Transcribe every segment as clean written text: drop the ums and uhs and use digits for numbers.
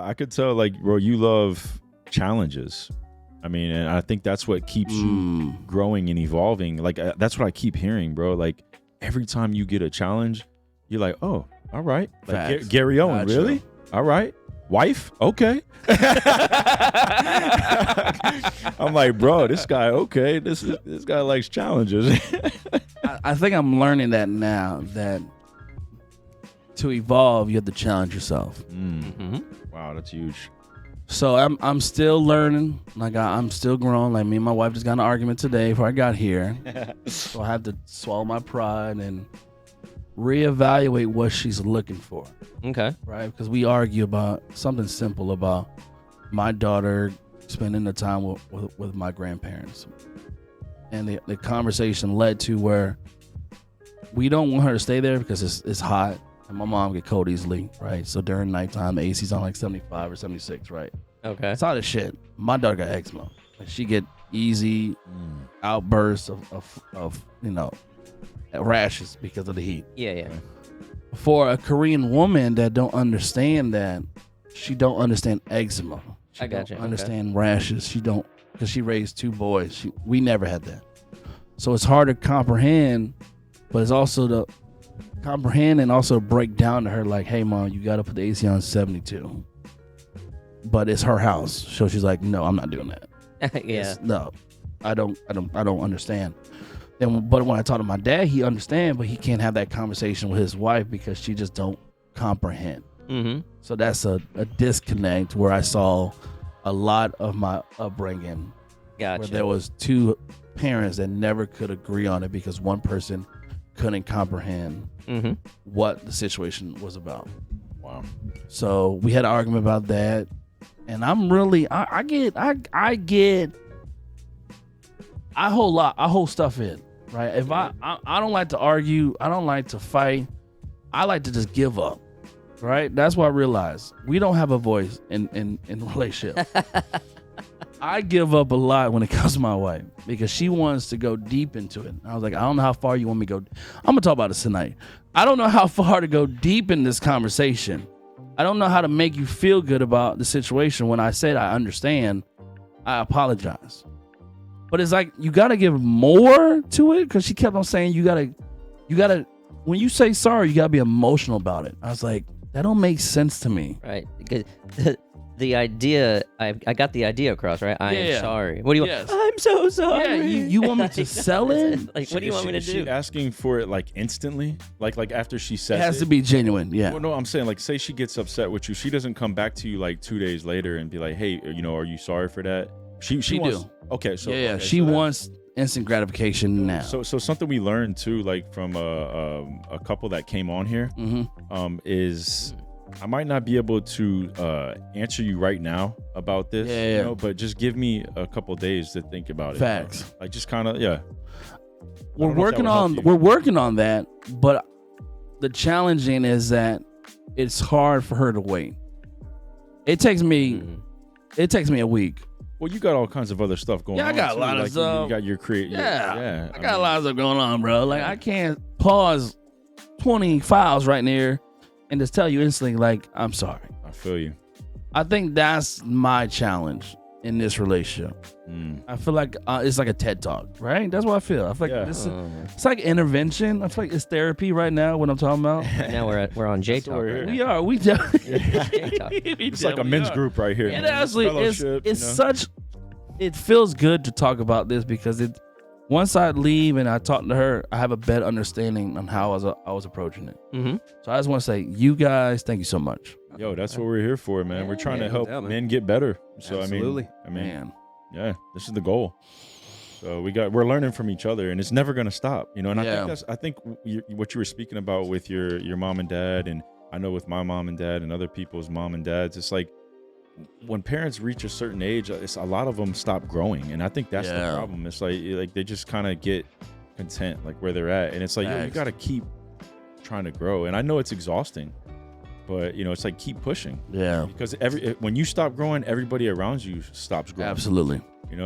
I could tell, like, bro, you love challenges. I mean, and I think that's what keeps you growing and evolving. Like, that's what I keep hearing, bro. Like, every time you get a challenge, you're like, oh, all right. Like, Gary Owen, really? All right. Wife? Okay. I'm like, bro, this guy, okay. This guy likes challenges. I think I'm learning that now, that to evolve, you have to challenge yourself. Wow, that's huge. So I'm still learning. Like, I'm still growing. Like, me and my wife just got in an argument today before I got here. So I have to swallow my pride and reevaluate what she's looking for. Okay. Right? Because we argue about something simple about my daughter spending the time with my grandparents. And the conversation led to where we don't want her to stay there because it's hot. And my mom get cold easily, right? So during nighttime, the AC's on like 75 or 76, right? Okay. It's hot as shit. My daughter got eczema. Like, she get easy outbursts of rashes because of the heat. Yeah. For a Korean woman that don't understand that, she don't understand eczema. I got you. Understand rashes. She don't, because she raised 2 boys. We never had that. So it's hard to comprehend, but it's also to comprehend and also break down to her like, hey, Mom, you got to put the AC on 72. But it's her house. So she's like, no, I'm not doing that. Yeah. No, I don't understand. But when I talk to my dad, he understands, but he can't have that conversation with his wife because she just don't comprehend. So that's a disconnect where I saw a lot of my upbringing. Gotcha. Where there was 2 parents that never could agree on it because one person couldn't comprehend what the situation was about. Wow. So we had an argument about that, and I'm really I hold stuff in, right? If I don't like to argue, I don't like to fight, I like to just give up, right? That's what I realized. We don't have a voice in relationship. I give up a lot when it comes to my wife because she wants to go deep into it. I was like, I don't know how far you want me to go. I'm gonna talk about this tonight. I don't know how far to go deep in this conversation. I don't know how to make you feel good about the situation. When I said I understand, I apologize. But it's like, you got to give more to it, because she kept on saying you got to, when you say sorry, you got to be emotional about it. I was like, that don't make sense to me. Right. Because the idea, I got the idea across, right? I am sorry. What do you want? I'm so sorry. Yeah, you want me to sell it? Like, what do you want me to do? Is she asking for it like instantly? Like after she says it? Has to be genuine, yeah. Well, no, I'm saying, like, say she gets upset with you. She doesn't come back to you like 2 days later and be like, hey, are you sorry for that? She wants, do. Okay, so yeah, okay, she so wants instant gratification now. So something we learned too, like from a couple that came on here, is I might not be able to answer you right now about this, but just give me a couple days to think about it. Facts. Like, just kind of, We're working on that, but the challenging is that it's hard for her to wait. It takes me a week. Well, you got all kinds of other stuff going on. Yeah, I got a lot of stuff. You got your create. Yeah, I got a lot of stuff going on, bro. Like, I can't pause 20 files right there and just tell you instantly, like, I'm sorry. I feel you. I think that's my challenge in this relationship. I feel like it's like a TED Talk, right? That's what I feel. I feel like it's like intervention. I feel like it's therapy right now, what I'm talking about. Now we're on J Talk. Right, we are. We definitely. It's like a men's group right here. It actually it's such. It feels good to talk about this because once I leave and I talk to her, I have a better understanding on how I was approaching it. So I just want to say, you guys, thank you so much. Yo, that's what we're here for, man. Yeah, we're trying to no help doubt, men get better. So Absolutely. I mean, yeah, this is the goal. So we're learning from each other, and it's never gonna stop, And I think what you were speaking about with your mom and dad, and I know with my mom and dad and other people's mom and dads, it's like when parents reach a certain age, a lot of them stop growing, and I think that's the problem. It's like they just kind of get content, like where they're at, and it's like, you got to keep trying to grow. And I know it's exhausting, but it's like, keep pushing. Yeah. Because when you stop growing, everybody around you stops growing. Absolutely.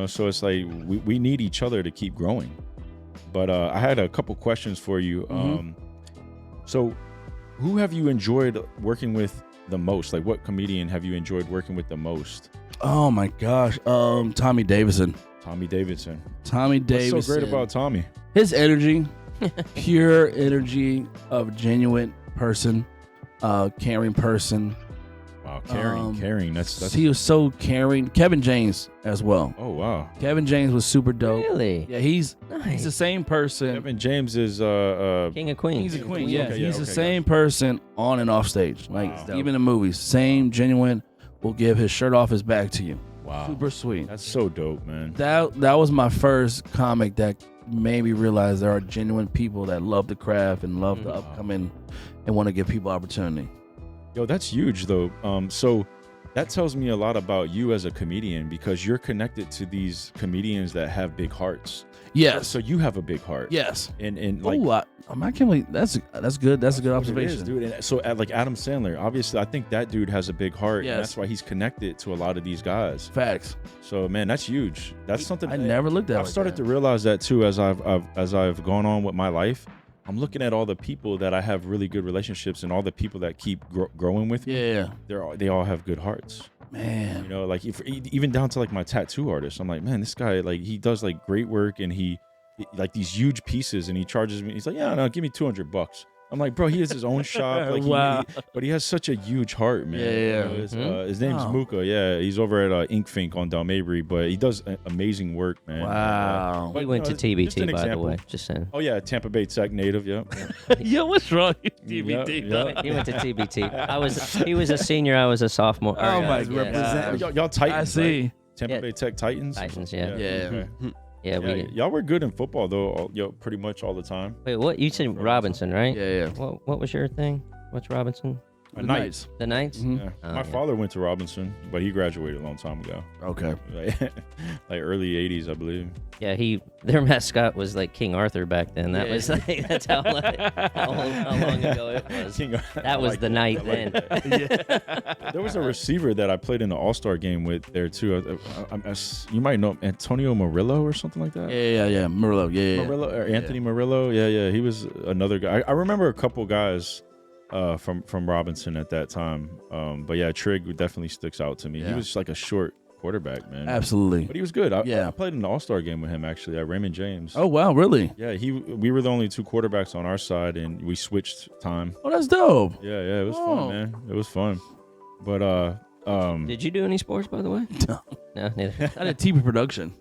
So it's like we need each other to keep growing. But I had a couple questions for you. So who have you enjoyed working with the most? Like, what comedian have you enjoyed working with the most? Oh my gosh, Tommy Davidson. Tommy Davidson. What's so great about Tommy? His energy, pure energy of genuine person, caring person. Wow, caring. That's. He was so caring. Kevin James as well. Oh wow. Kevin James was super dope. Really? Yeah, he's Nice. the same person. Quevin James is King of Queens. He's a queen. Okay, Yeah, yeah, he's the okay, same person on and off stage. Like Wow. even in movies, same genuine. Will give his shirt off his back to you. Wow. Super sweet. That's so dope, man. That was my first comic that made me realize there are genuine people that love the craft and love the upcoming and want to give people opportunity. Yo, that's huge though. So that tells me a lot about you as a comedian because you're connected to these comedians that have big hearts. Yes. So you have a big heart. Yes. And like, I can't believe that's good. That's a good what it observation, is, dude. And so like Adam Sandler, obviously, I think that dude has a big heart. Yes. And that's why he's connected to a lot of these guys. Facts. So man, that's huge. That's something I never looked at. I've started to realize that too as I've gone on with my life. I'm looking at all the people that I have really good relationships and all the people that keep growing with me. Yeah. They all have good hearts. Man. You know, like even down to like my tattoo artist. I'm like, man, this guy, like, he does like great work and he like these huge pieces and he charges me. He's like, yeah, no, give me $200. I'm like, bro, he has his own shop. Like, Wow. but he has such a huge heart, man. Yeah. You know, his name's Muka. Yeah, he's over at Ink Fink on Dalmabry, but he does amazing work, man. Wow. We went to TBT, by the way. Just saying. Oh yeah, Tampa Bay Tech native. Yeah. Yo, what's wrong with TBT? Yep. He went to TBT. He was a senior. I was a sophomore. Oh my God. Y'all Titans. I see. Right? Tampa Bay Tech Titans. Titans, yeah. Yeah. Okay. Y'all were good in football though. Pretty much all the time. Wait, what? You said Robinson, right? Yeah. What was your thing? What's Robinson? The Knights. The Knights? Mhm. Yeah. Oh, My father went to Robinson, but he graduated a long time ago. Okay. Like early 80s, I believe. Yeah, their mascot was like King Arthur back then. That was like, that's how long ago it was. That was the night then. There was a receiver that I played in the All-Star game with there too. You might know Antonio Murillo or something like that. Yeah. Murillo. Yeah. Murillo or Anthony Murillo. Yeah. He was another guy. I remember a couple guys from Robinson at that time. But yeah, Trigg definitely sticks out to me. Yeah. He was just like a short quarterback, man. Absolutely. But he was good. I Yeah. played in the All-Star game with him actually at Raymond James. Oh wow, really? Yeah, we were the only two quarterbacks on our side, and we switched time. Oh, that's dope. Yeah, it was fun, man. It was fun. But Did you do any sports, by the way? No. No, neither. I did TV production.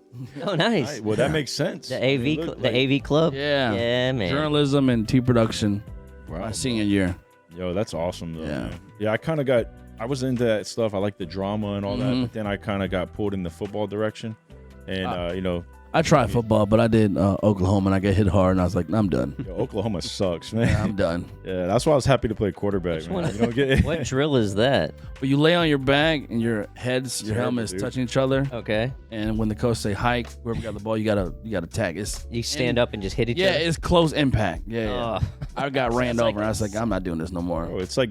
Oh, nice. well, that makes sense. The AV club. Yeah. Yeah, man. Journalism and TV production. Wow. My senior year. Yo, that's awesome though. Yeah. Man. Yeah, I was into that stuff. I like the drama and all that, but then I kind of got pulled in the football direction, and I tried football, but I did Oklahoma, and I got hit hard, and I was like, I'm done. Yo, Oklahoma sucks, man. I'm done. Yeah, that's why I was happy to play quarterback, man. You don't get What drill is that? But you lay on your back, and your helmets dude. touching each other, Okay. and when the coach say hike, whoever got the ball, you gotta tag. You stand up and just hit each Yeah, other? it's close impact. Yeah. Oh. I got ran Sounds over, like and I was like, I'm not doing this no more. Bro, it's like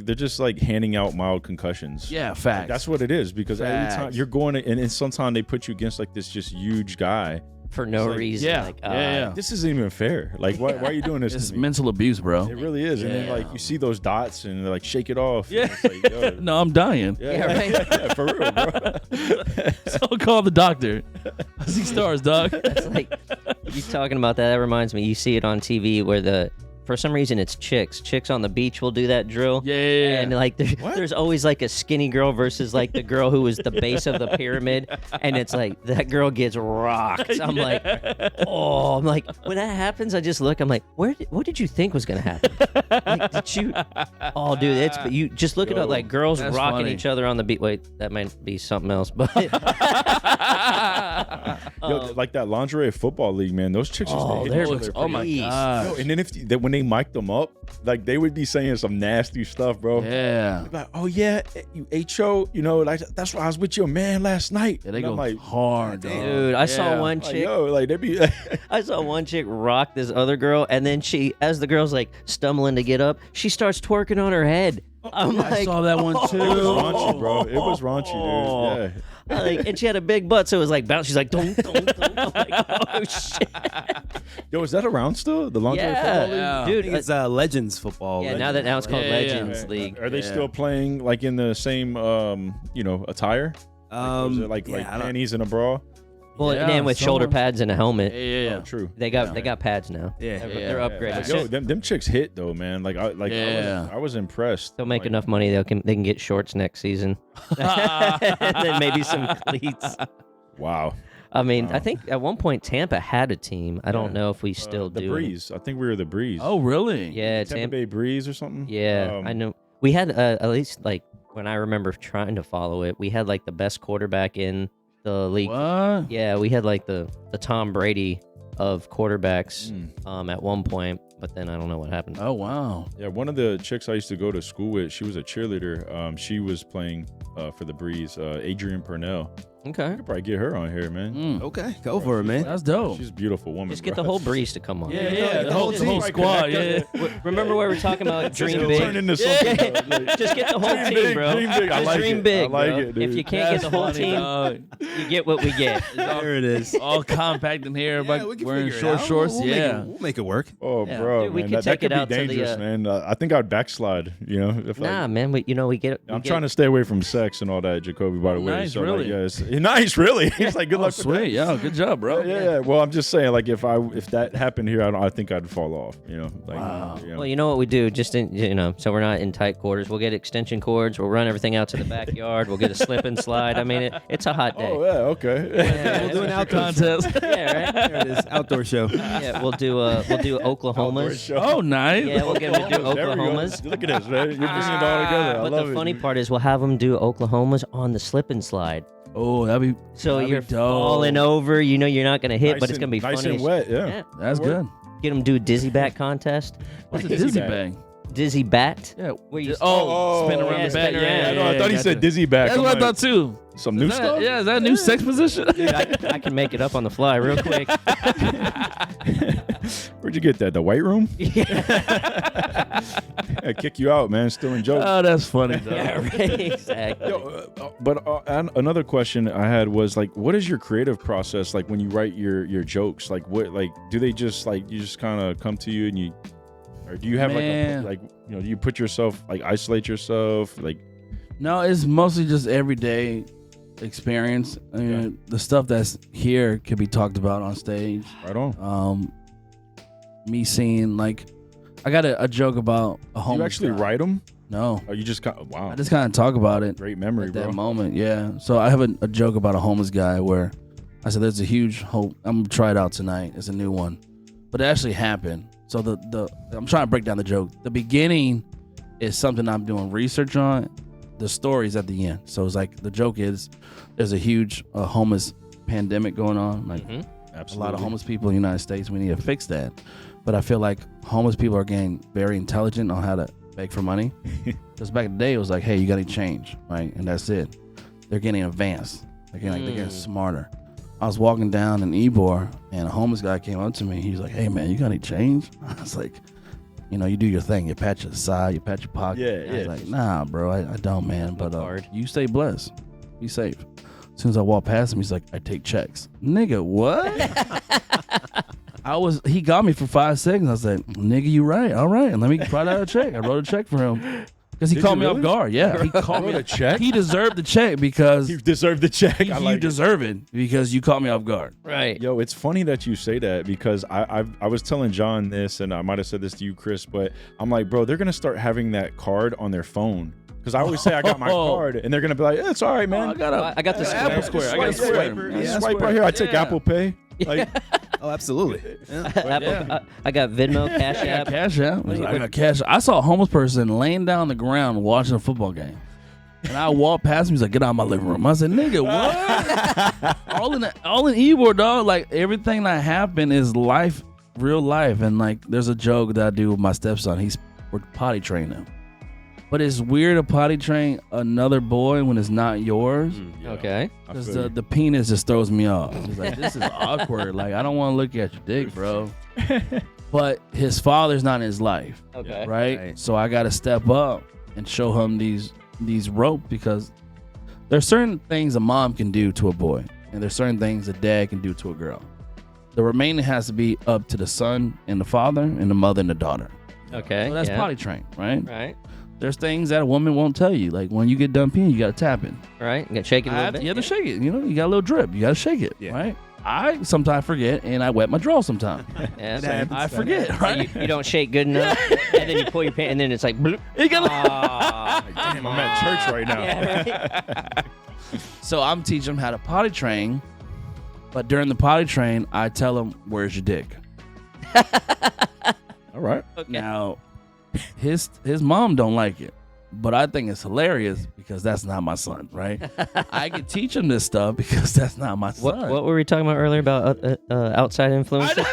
they're just like handing out mild concussions. Yeah, facts. That's what it is because every time Facts. you're going to, and sometimes they put you against like this just huge guy. For no like- reason. Yeah, Like, yeah. This isn't even fair. Like, why are you doing this? It's to me? mental abuse, bro. It really is. And then Yeah. like you see those dots and they're like shake it off. Yeah. And it's like, yo, No, I'm dying. Yeah, right. yeah, for real, bro. So call the doctor. I see stars, dog. That's like, you talking about that. That reminds me, you see it on TV where for some reason it's chicks on the beach will do that drill. Yeah. And like there's always like a skinny girl versus like the girl who was the base of the pyramid, and it's like that girl gets rocked. I'm like, oh, I'm like, when that happens, I just look. I'm like, what did you think was gonna happen? Like, did you? Oh, dude, but you just look it up. Like girls That's rocking funny. each other on the beach. Wait, that might be something else, but Yo, like that lingerie football league, man. Those chicks used to hit they're- each other. Oh my Jeez. god. Yo, and then when they mic'd them up, like they would be saying some nasty stuff, bro. Yeah. Like, oh yeah, you HO, like that's why I was with your man last night. Yeah, they And go I'm like, hard, dog. dude, I saw Yeah. one like, chick. yo, like they be. I saw one chick rock this other girl, and then as the girl's like stumbling to get up, she starts twerking on her head. I'm I like, saw that one too. It was raunchy, bro. It was raunchy, dude. Yeah. And she had a big butt, so it was like bounce. She's like, don't. I'm like, oh shit. Yo, is that around still? The lingerie football league? I Dude, think it's Legends football. yeah, Legends. now it's called Yeah. Legends League. Are they still playing like in the same attire? Or is it like yeah, I don't- panties and a bra? Well, Yeah, and with shoulder someone- pads and a helmet. Yeah. Oh, true. They got pads now. Yeah. They're upgraded. Yo, them chicks hit though, man. Like I was impressed. They'll make Like, enough money they can get shorts next season. And then maybe some cleats. Wow. I mean, Wow. I think at one point Tampa had a team. I don't know if we still the do. Breeze. I think we were the Breeze. Oh, really? Yeah, Tampa Bay Breeze or something. Yeah, I know. We had at least like when I remember trying to follow it, we had like the best quarterback in the league. What? Yeah, we had like the Tom Brady of quarterbacks at one point, but then I don't know what happened. Oh, wow. Yeah, one of the chicks I used to go to school with, she was a cheerleader. She was playing for the Breeze. Adrian Purnell. Okay. I could probably get her on here, man. Mm. Okay, go for it, man. That's dope. She's a beautiful woman. Just get bro. the whole Breeze to come on. Yeah, the whole team. squad. Yeah. Remember where we're talking about dream It'll big? turn into something. Like, Just get the whole Dream team, big, bro. dream big. I Just like dream it. big, I like bro. it, dude. If you can't get the whole That's team, funny, dog. you get what we get. There it is. All compact in here, Yeah, like we can wearing figure it short out. shorts. We'll Yeah. we'll make it work. oh, Yeah. bro, Dude, we man, could that take could it out be to the, dangerous, man. I think I'd backslide. You know, if Nah, man, we get. I'm trying to stay away from sex and all that, Jacoby. By the way, Nice, so really? Like, yeah, nice, really. He's like, good Oh, luck with that. sweet. Yeah, good job, bro. Yeah. Well, I'm just saying, like, if that happened here, I think I'd fall off. You know, like, Wow. you know. Well, you know what we do, just so we're not in tight quarters. We'll get extension cords. We'll run everything out to the backyard. We'll get a slip and slide. I mean, it's a hot day. Oh yeah, okay. Yeah, We'll do an Outdoor outdoor contest. Yeah, right. There it is. Outdoor show. Yeah, we'll do Oklahomas. Show. Oh, nice. Yeah, we'll get them to do There we go. Oklahomas. Look at this, man. You're bringing it all together. I But love the it. funny dude. part is we'll have them do Oklahomas on the slip and slide. Oh, that'd be So That'd be you're dope. falling over. You know you're not going to hit, Nice but it's going to be nice funny. and wet. Yeah. that's Work. good. Get them do dizzy bat contest. What's a Dizzy dizzy bag. bag? Dizzy bat. Yeah. Where you spin around yeah, the back. spin Yeah, around. I know. I thought he said gotcha. dizzy back. That's I'm what I like, thought too. Some new Is that- stuff. Yeah, is that a new sex position? Dude, I can make it up on the fly real quick. Where'd you get that? The white room? I kick you out, man. Still in joke. Oh, that's funny, though. Yeah, right. Exactly. But another question I had was like, what is your creative process like when you write your jokes? Like, what do they just like you just kind of come to you and you, or do you have Man. do you put yourself isolate yourself like? No, it's mostly just everyday experience. I mean, the stuff that's here could be talked about on stage. Right on. Me seeing I got a joke about a Do homeless you actually guy. write them? No, Or you just wow? I just kind of talk about it Great memory, at bro. that moment. Yeah. So I have a joke about a homeless guy where I said there's a huge hope. I'm gonna try it out tonight. It's a new one, but it actually happened. So I'm trying to break down the joke. The beginning is something I'm doing research on. The story's at the end. So it's like the joke is there's a huge homeless pandemic going on. Like Mhm. a Absolutely. lot of homeless people in the United States. We need to fix that. But I feel like homeless people are getting very intelligent on how to beg for money. Because back in the day, it was like, hey, you got any change, right? And that's it. They're getting advanced. They're getting smarter. I was walking down in Ybor, and a homeless guy came up to me. He's like, hey, man, you got any change? I was like, you do your thing. You pat your side, you pat your pocket. Yeah, I was yeah. like, nah, bro, I don't, man. But card. you stay blessed. Be safe. As soon as I walk past him, he's like, I take checks. Nigga, what? He got me for 5 seconds. I was like, nigga, you right. All right. And let me write out a check. I wrote a check for him. Because he Did caught you me off really? guard. Yeah. He caught me wrote a check? He deserved the check because You deserve the check. I you like it. deserve it because you caught me off guard. Right. Yo, it's funny that you say that because I was telling John this, and I might have said this to you, Chris, but I'm like, bro, they're gonna start having that card on their phone because I always say I got my card, and they're gonna be like, it's all right, man. I got the Apple Square. I got a Swipe, Square. yeah, swipe right here. I take Yeah. Apple Pay. Like, Oh, absolutely. Yeah. Apple, I got Venmo, Cash I got App. cash out. I got cash. I saw a homeless person laying down on the ground watching a football game. And I walked past him. He's like, get out of my living room. I said, nigga, what? all in Ybor, dog. Like, everything that happened is life, real life. And, there's a joke that I do with my stepson. We're potty training him. But it's weird to potty train another boy when it's not yours. Okay. Because the penis just throws me off. He's like, this is awkward. Like, I don't want to look at your dick, bro. But his father's not in his life, Okay. right? Right. So I got to step up and show him these rope because there's certain things a mom can do to a boy, and there's certain things a dad can do to a girl. The remaining has to be up to the son and the father and the mother and the daughter. Okay. So that's potty trained, right? Right. There's things that a woman won't tell you. Like when you get done peeing, you got to tap it. Right. You got to shake it a little bit. You have to shake it. You know, you got a little drip. You got to shake it, right? I sometimes forget, and I wet my draw sometimes. Yeah, same. I forget, right? You don't shake good enough, and then you pull your pants, and then it's like, bloop. Damn, I'm at church right now. Yeah, right? So I'm teaching them how to potty train, but during the potty train, I tell them, "Where's your dick?" All right. Okay. Now, his mom don't like it, but I think it's hilarious because that's not my son, right? I can teach him this stuff because that's not my son. What were we talking about earlier about outside influences?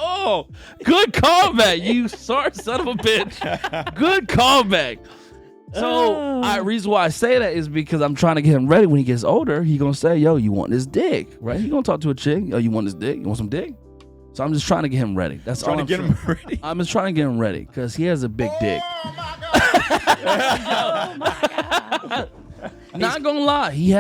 Oh, good callback, you sorry son of a bitch. Good callback. So, reason why I say that is because I'm trying to get him ready when he gets older. He gonna say, "Yo, you want this dick?" Right? He gonna talk to a chick. "Oh, you want this dick? You want some dick?" So I'm just trying to get him ready. That's all Trying to get him ready. I'm just trying to get him ready because he has a big dick. Not gonna lie, he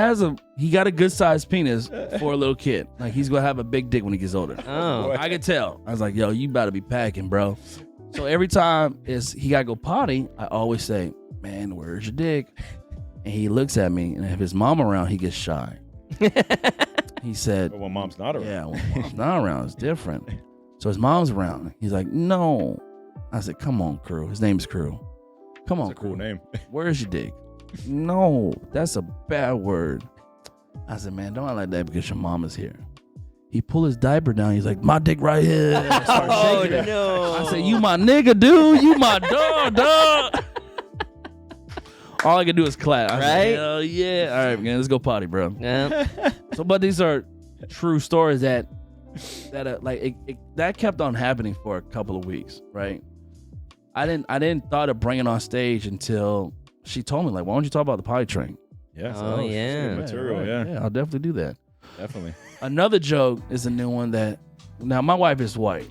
got a good sized penis for a little kid. Like he's gonna have a big dick when he gets older. Oh. I could tell. I was like, "Yo, you better be packing, bro." So every time he gotta go potty, I always say, "Man, where's your dick?" And he looks at me, and if his mom around, he gets shy. He said, But when mom's not around. "Yeah, when mom's not around, it's different." So his mom's around. He's like, "No." I said, "Come on, Crew." His name's Crew. "Come on, That's a cool Crew. name. Where's your dick?" "No, that's a bad word." I said, "Man, don't act like that because your mom is here." He pulled his diaper down. He's like, "My dick right here." Started shaking it. No. I said, "You my nigga, dude. You my dog." All I can do is clap. I said, Right? "Hell yeah." All right, man, let's go potty, bro. Yeah. So, but these are true stories that kept on happening for a couple of weeks, right? I didn't thought of bringing it on stage until she told me, like, "Why don't you talk about the potty train?" Yeah. Oh, yeah. Material, right. yeah. I'll definitely do that. Definitely. Another joke is a new one that now my wife is white.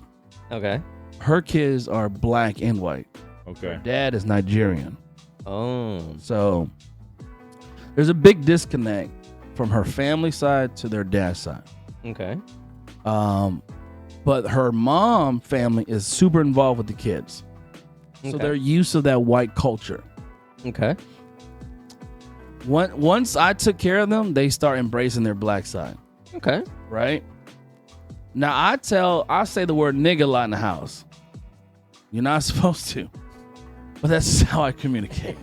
Okay. Her kids are black and white. Okay. Dad is Nigerian. Oh. So there's a big disconnect from her family side to their dad's side. Okay. But her mom family is super involved with the kids. So Okay. they're used to that white culture. Okay. Once I took care of them, they start embracing their black side. Okay. Right? Now I say the word nigga a lot in the house. You're not supposed to. But that's how I communicate.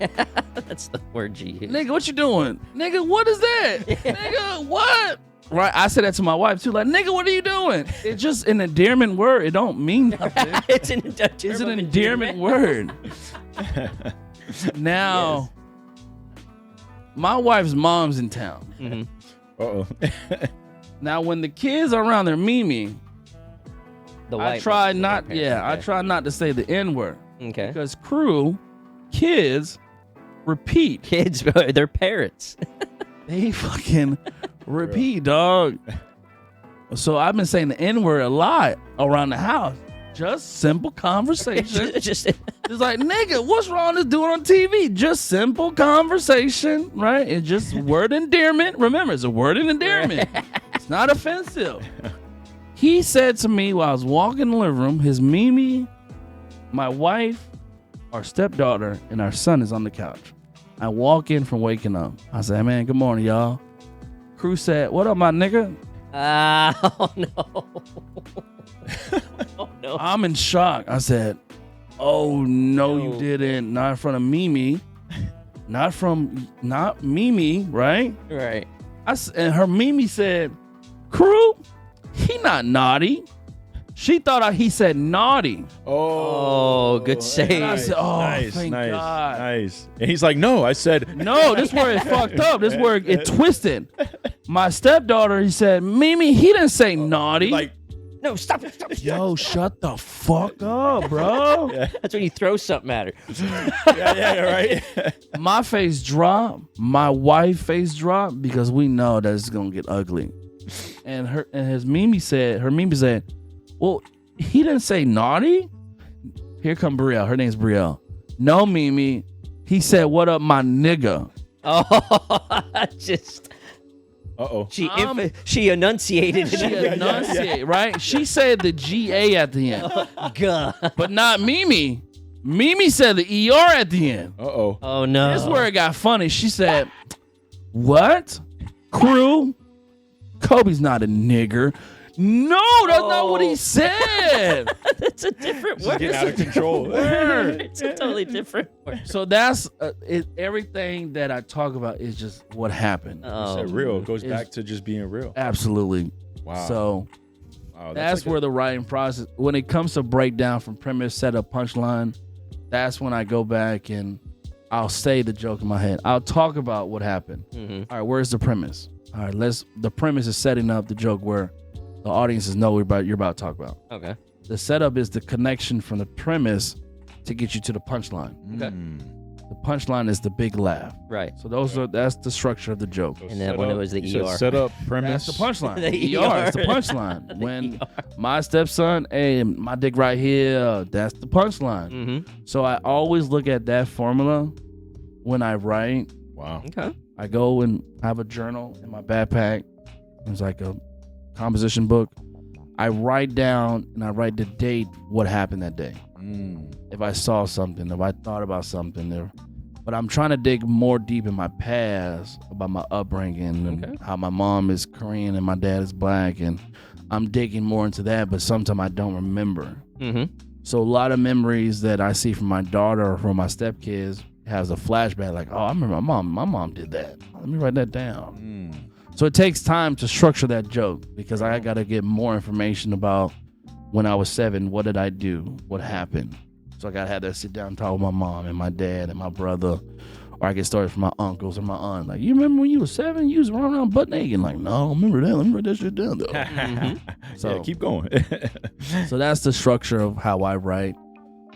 That's the word you use. Nigga, what you doing? Nigga, what is that? Nigga, what? Right? I say that to my wife too. Like, nigga, what are you doing? It's just an endearment word. It don't mean nothing. It's It's an endearment word. Now, my wife's mom's in town. Mm-hmm. Uh-oh. Now, when the kids are around their Mimi, The I white try ones, the not. white parents. Yeah, I Okay. try not to say the N word Okay. because kids repeat. Kids, they're parrots. They fucking repeat, dog. So I've been saying the N word a lot around the house. Just simple conversation. Just It's like, nigga, what's wrong with doing on TV? Just simple conversation, right? It's just word endearment. Remember, it's a word of endearment. It's not offensive. He said to me while I was walking in the living room, his Mimi, my wife, our stepdaughter, and our son is on the couch. I walk in from waking up. I said, "Man, good morning, y'all." Crew said, "What up, my nigga?" oh no. Oh no. I'm in shock. I said, "Oh no, you No. didn't. Not in front of Mimi. Not Mimi, right?" Right. And her Mimi said, "Crew, he not naughty." She thought he said naughty. Oh, good save. And I said, "Oh, nice, thank nice, God." nice. And he's like, "No, I said No, this where it fucked up. This where it twisted. My stepdaughter, he said, "Mimi, he didn't say naughty." like No, stop it. Stop it. Yo, shut the fuck up, bro. That's when you throw something at her. yeah, right." My face dropped. My wife face dropped because we know that it's gonna get ugly. And her Mimi said, "Well, he didn't say naughty." Here come Brielle. Her name's Brielle. "No, Mimi. He said, 'What up, my nigga?'" Oh, just Uh-oh. she enunciated. She enunciated, right? She said the GA at the end, God. but not Mimi. Mimi said the ER at the end. Uh-oh. Oh no. This is where it got funny. She said, "What? Crew? Kobe's not a nigger." No, that's not what he said. That's a different This is word. getting out of control. It's a totally different word. So that's everything that I talk about is just what happened. You said real. It goes back to just being real. Absolutely. Wow. So Wow, that's like where the writing process, when it comes to breakdown from premise, setup, punchline, that's when I go back and I'll say the joke in my head. I'll talk about what happened. Mm-hmm. All right, where's the premise? All right, the premise is setting up the joke where the audiences know what you're about to talk about. Okay. The setup is the connection from the premise to get you to the punchline. Okay. The punchline is the big laugh. Right. So that's the structure of the joke. And then when it was the ER. Set up, premise. That's the punchline. The ER is the ER. punchline. When my stepson, hey, my dick right here, that's the punchline. Mm-hmm. So I always look at that formula when I write. Wow. Okay. I go and have a journal in my backpack. It's like a composition book. I write down and I write the date, what happened that day. If I saw something, if I thought about something. But I'm trying to dig more deep in my past about my upbringing and how my mom is Korean and my dad is black. And I'm digging more into that, but sometimes I don't remember. Mm-hmm. So a lot of memories that I see from my daughter or from my stepkids has a flashback like, oh, I remember my mom did that. Let me write that down. So it takes time to structure that joke because I got to get more information about when I was 7, what did I do? What happened? So I got to have that sit down and talk with my mom and my dad and my brother. Or I get stories from my uncles and my aunt. Like, you remember when you was 7, you was running around butt naked? Like, no, I don't remember that. Let me write that shit down, though. So keep going. So that's the structure of how I write.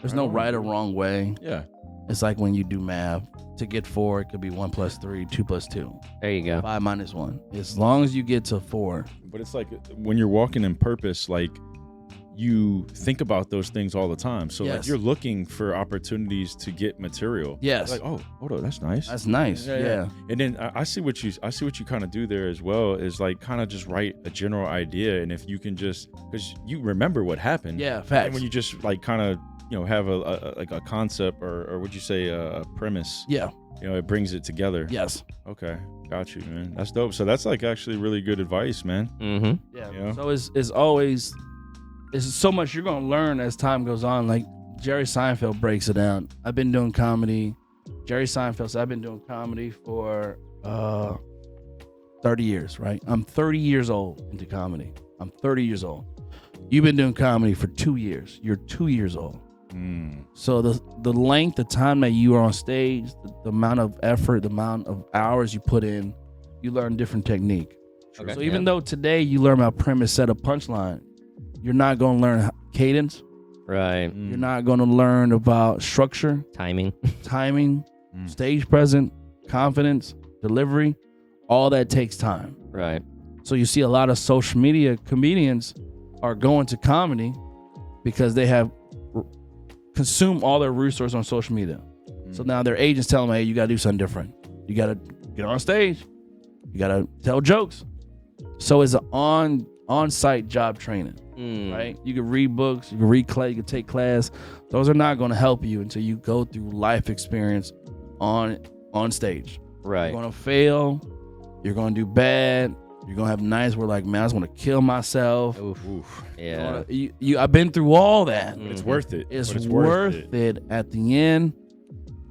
There's no right or wrong way. Yeah. It's like when you do math. To get 4, it could be 1 + 3, 2 + 2. There you go. 5 - 1. As long as you get to 4. But it's like when you're walking in purpose, like you think about those things all the time. So like you're looking for opportunities to get material. Yes. Like, oh, hold on, that's nice. That's nice. Yeah. And then I see what you kind of do there as well is like kind of just write a general idea, and if you can just because you remember what happened. Yeah. Facts. And when you just like kind of have a concept or would you say a premise? Yeah. It brings it together. Yes. Okay, got you, man. That's dope. So that's like actually really good advice, man. Mm-hmm. Yeah. So it's always so much you're gonna learn as time goes on. Like Jerry Seinfeld breaks it down. I've been doing comedy. Jerry Seinfeld said I've been doing comedy for 30 years. Right. I'm 30 years old into comedy. I'm 30 years old. You've been doing comedy for 2 years. You're 2 years old. So the length of time that you are on stage, the amount of effort, the amount of hours you put in, you learn different technique. Okay. So even though today you learn about premise, setup, punchline, you're not going to learn cadence. Right. You're not going to learn about structure, Timing. stage presence, confidence, delivery. All that takes time. Right. So you see a lot of social media comedians are going to comedy because they have consumed all their resources on social media. So now their agents tell them, hey, you got to do something different. You got to get on stage. You got to tell jokes. So it's an on-site job training, right? You can read books, you can read class, you can take class. Those are not going to help you until you go through life experience on stage. Right. You're going to fail. You're going to do bad. You're going to have nights where like, man, I just want to kill myself. Oof. Yeah. I've been through all that. It's worth it. It's worth it at the end,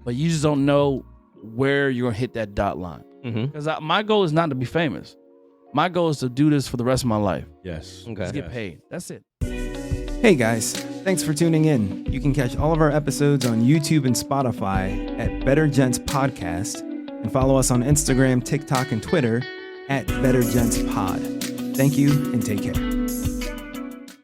but you just don't know where you're going to hit that dot line. Because my goal is not to be famous. My goal is to do this for the rest of my life. Yes. Okay. Just get paid. That's it. Hey guys, thanks for tuning in. You can catch all of our episodes on YouTube and Spotify at Better Gents Podcast, and follow us on Instagram, TikTok, and Twitter at Better Gents Pod. Thank you and take care.